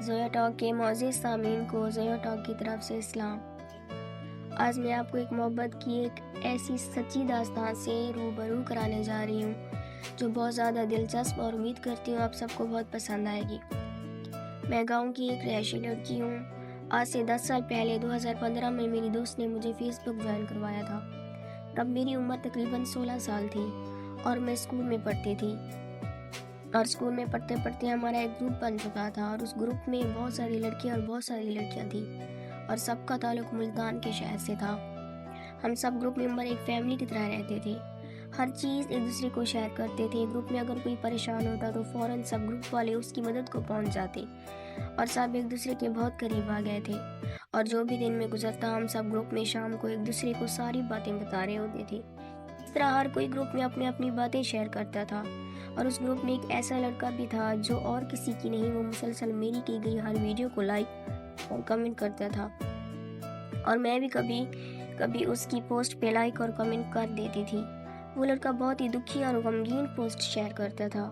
Zoya talk کے معزز سامعین کو زویا ٹاک کی طرف سے اسلام۔ آج میں آپ کو ایک محبت کی ایک ایسی سچی داستان سے روبرو کرانے جا رہی ہوں جو بہت زیادہ دلچسپ اور امید کرتی ہوں آپ سب کو بہت پسند آئے گی۔ میں گاؤں کی ایک رہائشی لڑکی ہوں۔ آج سے 10 سال پہلے 2015 میں میری دوست نے مجھے فیس بک جوائن کروایا تھا۔ تب میری عمر تقریباً 16 سال تھی اور میں اسکول میں پڑھتی تھی، اور اسکول میں پڑھتے پڑھتے ہمارا ایک گروپ بن چکا تھا اور اس گروپ میں بہت ساری لڑکیاں اور بہت ساری لڑکیاں تھیں اور سب کا تعلق ملتان کے شہر سے تھا۔ ہم سب گروپ ممبر ایک فیملی کی طرح رہتے تھے، ہر چیز ایک دوسرے کو شیئر کرتے تھے۔ گروپ میں اگر کوئی پریشان ہوتا تو فوراً سب گروپ والے اس کی مدد کو پہنچ جاتے اور سب ایک دوسرے کے بہت قریب آ گئے تھے۔ اور جو بھی دن میں گزرتا ہم سب گروپ میں شام کو ایک دوسرے کو ساری باتیں بتا رہے ہوتے تھے۔ اس طرح ہر کوئی گروپ میں اپنی باتیں شیئر کرتا تھا، اور اس گروپ میں ایک ایسا لڑکا بھی تھا جو اور کسی کی نہیں، وہ مسلسل میری کی گئی ہر ویڈیو کو لائک اور کمنٹ کرتا تھا، اور میں بھی کبھی اس کی پوسٹ پہ لائک اور کمنٹ کر دیتی تھی۔ وہ لڑکا بہت ہی دکھی اور غمگین پوسٹ شیئر کرتا تھا،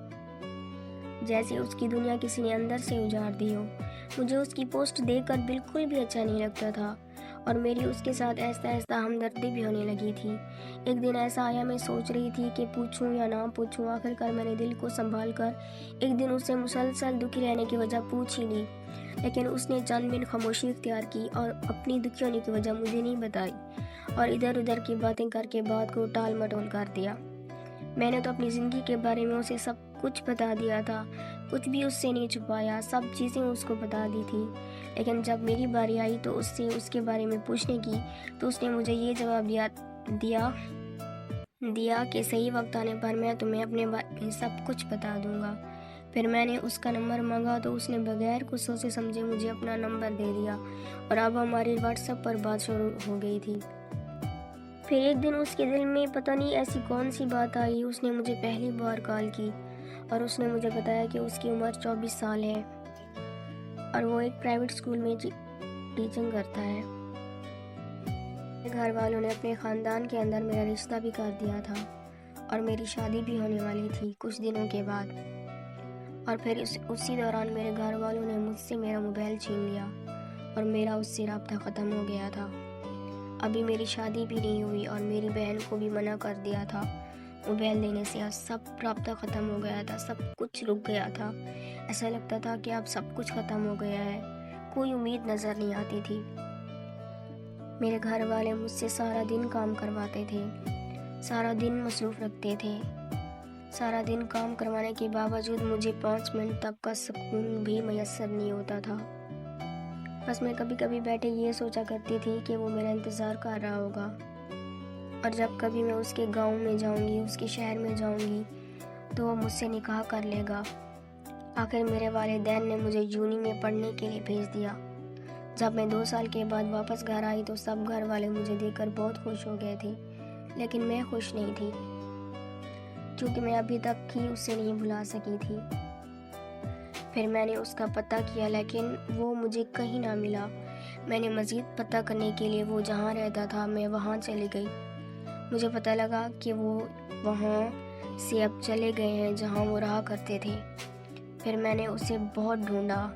جیسے اس کی دنیا کسی نے اندر سے اجاڑ دی ہو۔ مجھے اس کی پوسٹ دیکھ کر بالکل بھی اچھا نہیں لگتا تھا اور میری اس کے ساتھ آہستہ آہستہ ہمدردی بھی ہونے لگی تھی۔ ایک دن ایسا آیا، میں سوچ رہی تھی کہ پوچھوں یا نہ پوچھوں۔ آخر کار میں نے دل کو سنبھال کر ایک دن اس سے مسلسل دکھی رہنے کی وجہ پوچھ ہی لی، لیکن اس نے چند منٹ خاموشی اختیار کی اور اپنی دکھی ہونے کی وجہ مجھے نہیں بتائی اور ادھر ادھر کی باتیں کر کے بات کو ٹال مٹول کر دیا۔ میں نے تو اپنی زندگی کے بارے میں اسے سب کچھ بتا دیا تھا، کچھ بھی اس سے نہیں چھپایا، سب چیزیں اس کو بتا دی تھی۔ لیکن جب میری باری آئی تو اس سے اس کے بارے میں پوچھنے کی تو اس نے مجھے یہ جواب دیا کہ صحیح وقت آنے پر میں تمہیں اپنے بارے میں سب کچھ بتا دوں گا۔ پھر میں نے اس کا نمبر مانگا تو اس نے بغیر کچھ سوچے سمجھے مجھے اپنا نمبر دے دیا، اور اب ہماری واٹس ایپ پر بات شروع ہو گئی تھی۔ پھر ایک دن اس کے دل میں پتہ نہیں ایسی کون سی بات آئی، اس نے مجھے پہلی بار کال کی اور اس نے مجھے بتایا کہ اس کی عمر 24 سال ہے اور وہ ایک پرائیویٹ اسکول میں ٹیچنگ کرتا ہے۔ میرے گھر والوں نے اپنے خاندان کے اندر میرا رشتہ بھی کر دیا تھا اور میری شادی بھی ہونے والی تھی کچھ دنوں کے بعد، اور پھر اسی دوران میرے گھر والوں نے مجھ سے میرا موبائل چھین لیا اور میرا اس سے رابطہ ختم ہو گیا تھا۔ ابھی میری شادی بھی نہیں ہوئی اور میری بہن کو بھی منع کر دیا تھا موبائل دینے سے۔ اب سب رابطہ ختم ہو گیا تھا، سب کچھ رک گیا تھا۔ ایسا لگتا تھا کہ اب سب کچھ ختم ہو گیا ہے، کوئی امید نظر نہیں آتی تھی۔ میرے گھر والے مجھ سے سارا دن کام کرواتے تھے، سارا دن مصروف رکھتے تھے۔ سارا دن کام کروانے کے باوجود مجھے 5 منٹ تک کا سکون بھی میسر نہیں ہوتا تھا۔ بس میں کبھی کبھی بیٹھے یہ سوچا کرتی تھی کہ وہ میرا انتظار کر رہا ہوگا، اور جب کبھی میں اس کے گاؤں میں جاؤں گی، اس کے شہر میں جاؤں گی تو وہ مجھ سے نکاح کر لے گا۔ آخر میرے والدین نے مجھے جونی میں پڑھنے کے لیے بھیج دیا۔ جب میں 2 سال کے بعد واپس گھر آئی تو سب گھر والے مجھے دیکھ کر بہت خوش ہو گئے تھے، لیکن میں خوش نہیں تھی کیونکہ میں ابھی تک ہی اسے نہیں بھلا سکی تھی۔ پھر میں نے اس کا پتہ کیا لیکن وہ مجھے کہیں نہ ملا۔ میں نے مزید پتہ کرنے کے لیے وہ جہاں رہتا تھا میں وہاں چلی گئی۔ مجھے پتہ لگا کہ وہ وہاں سے اب چلے گئے ہیں جہاں وہ رہا کرتے تھے۔ پھر میں نے اسے بہت ڈھونڈا،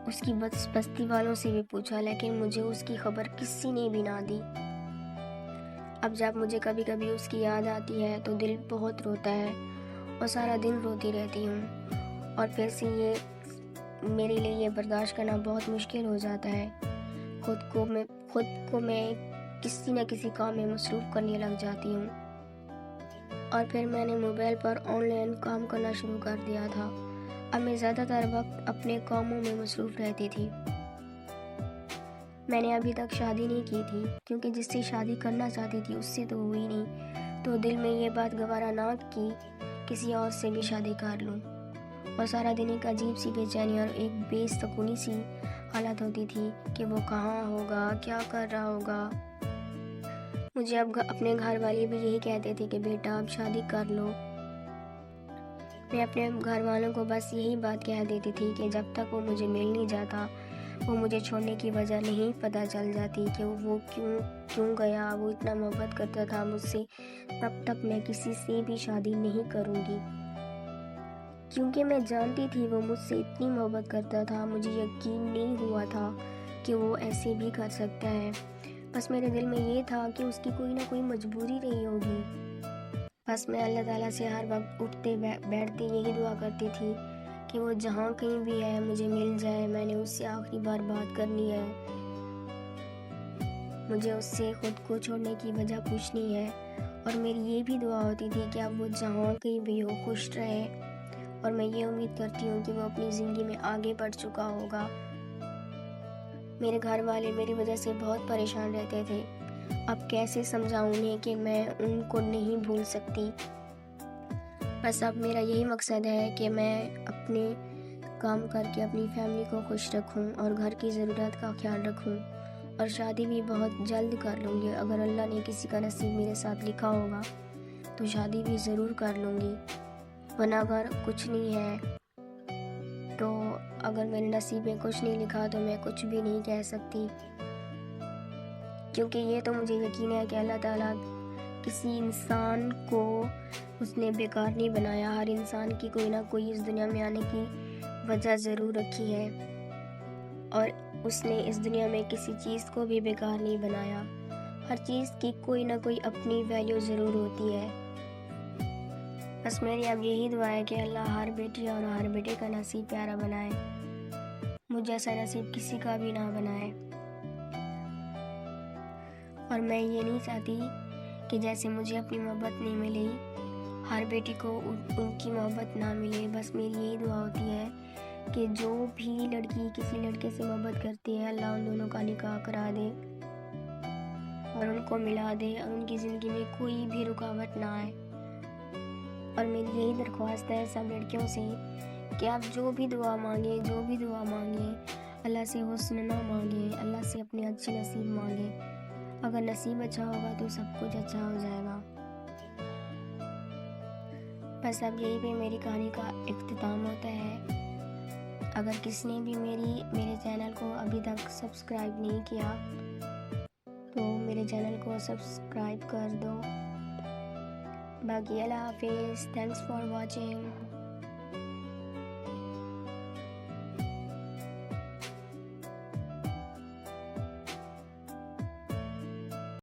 اس کی بستی والوں سے بھی پوچھا، لیکن مجھے اس کی خبر کسی نے بھی نہ دی۔ اب جب مجھے کبھی کبھی اس کی یاد آتی ہے تو دل بہت روتا ہے اور سارا دن روتی رہتی ہوں، اور پھر سے میرے لیے یہ برداشت کرنا بہت مشکل ہو جاتا ہے۔ خود کو میں کسی نہ کسی کام میں مصروف کرنے لگ جاتی ہوں، اور پھر میں نے موبائل پر آن لائن کام کرنا شروع کر دیا تھا۔ اب میں زیادہ تر وقت اپنے کاموں میں مصروف رہتی تھی۔ میں نے ابھی تک شادی نہیں کی تھی کیونکہ جس سے شادی کرنا چاہتی تھی اس سے تو ہوئی نہیں، تو دل میں یہ بات گوارا نہ کی کسی اور سے بھی شادی کر لوں، اور سارا دن ایک عجیب سی بے چینی اور ایک بے سکونی سی حالت ہوتی تھی کہ وہ کہاں ہوگا، کیا کر رہا ہوگا۔ مجھے اب اپنے گھر والے بھی یہی کہتے تھے کہ بیٹا اب شادی کر لو۔ میں اپنے گھر والوں کو بس یہی بات کہہ دیتی تھی کہ جب تک وہ مجھے مل نہیں جاتا، وہ مجھے چھوڑنے کی وجہ نہیں پتہ چل جاتی کہ وہ کیوں گیا، وہ اتنا محبت کرتا تھا مجھ سے، تب تک میں کسی سے بھی شادی نہیں کروں گی۔ کیونکہ میں جانتی تھی وہ مجھ سے اتنی محبت کرتا تھا، مجھے یقین نہیں ہوا تھا کہ وہ ایسے بھی کر سکتا ہے۔ بس میرے دل میں یہ تھا کہ اس کی کوئی نہ کوئی مجبوری رہی ہوگی۔ بس میں اللہ تعالیٰ سے ہر وقت اٹھتے بیٹھتے یہی دعا کرتی تھی کہ وہ جہاں کہیں بھی ہے مجھے مل جائے، میں نے اس سے آخری بار بات کرنی ہے، مجھے اس سے خود کو چھوڑنے کی وجہ پوچھنی ہے۔ اور میری یہ بھی دعا ہوتی تھی کہ اب وہ جہاں کہیں بھی ہو خوش رہے، اور میں یہ امید کرتی ہوں کہ وہ اپنی زندگی میں آگے بڑھ چکا ہوگا۔ میرے گھر والے میری وجہ سے بہت پریشان رہتے تھے، اب کیسے سمجھاؤں انہیں کہ میں ان کو نہیں بھول سکتی۔ بس اب میرا یہی مقصد ہے کہ میں اپنے کام کر کے اپنی فیملی کو خوش رکھوں اور گھر کی ضرورت کا خیال رکھوں، اور شادی بھی بہت جلد کر لوں گی۔ اگر اللہ نے کسی کا نصیب میرے ساتھ لکھا ہوگا تو شادی بھی ضرور کر لوں گی، ورنہ اگر کچھ نہیں ہے تو اگر میرے نصیب میں کچھ نہیں لکھا تو میں کچھ بھی نہیں کہہ سکتی، کیونکہ یہ تو مجھے یقین ہے کہ اللہ تعالیٰ کسی انسان کو اس نے بیکار نہیں بنایا، ہر انسان کی کوئی نہ کوئی اس دنیا میں آنے کی وجہ ضرور رکھی ہے، اور اس نے اس دنیا میں کسی چیز کو بھی بیکار نہیں بنایا، ہر چیز کی کوئی نہ کوئی اپنی ویلیو ضرور ہوتی ہے۔ بس میری اب یہی دعا ہے کہ اللہ ہر بیٹی اور ہر بیٹے کا نصیب پیارا بنائے، مجھ جیسا نصیب کسی کا بھی نہ بنائے۔ اور میں یہ نہیں چاہتی کہ جیسے مجھے اپنی محبت نہیں ملی ہر بیٹی کو ان کی محبت نہ ملے۔ بس میری یہی دعا ہوتی ہے کہ جو بھی لڑکی کسی لڑکے سے محبت کرتی ہے، اللہ ان دونوں کا نکاح کرا دے اور ان کو ملا دے، اور ان کی زندگی میں کوئی بھی رکاوٹ نہ آئے۔ اور میری یہی درخواست ہے سب لڑکیوں سے کہ آپ جو بھی دعا مانگیں اللہ سے حسن نہ مانگیں، اللہ سے اپنے اچھے نصیب مانگیں۔ اگر نصیب اچھا ہوگا تو سب کچھ اچھا ہو جائے گا۔ بس اب یہی پہ میری کہانی کا اختتام ہوتا ہے۔ اگر کسی نے بھی میرے چینل کو ابھی تک سبسکرائب نہیں کیا تو میرے چینل کو سبسکرائب کر دو۔ باقی اللہ حافظ، تھینکس فار واچنگ۔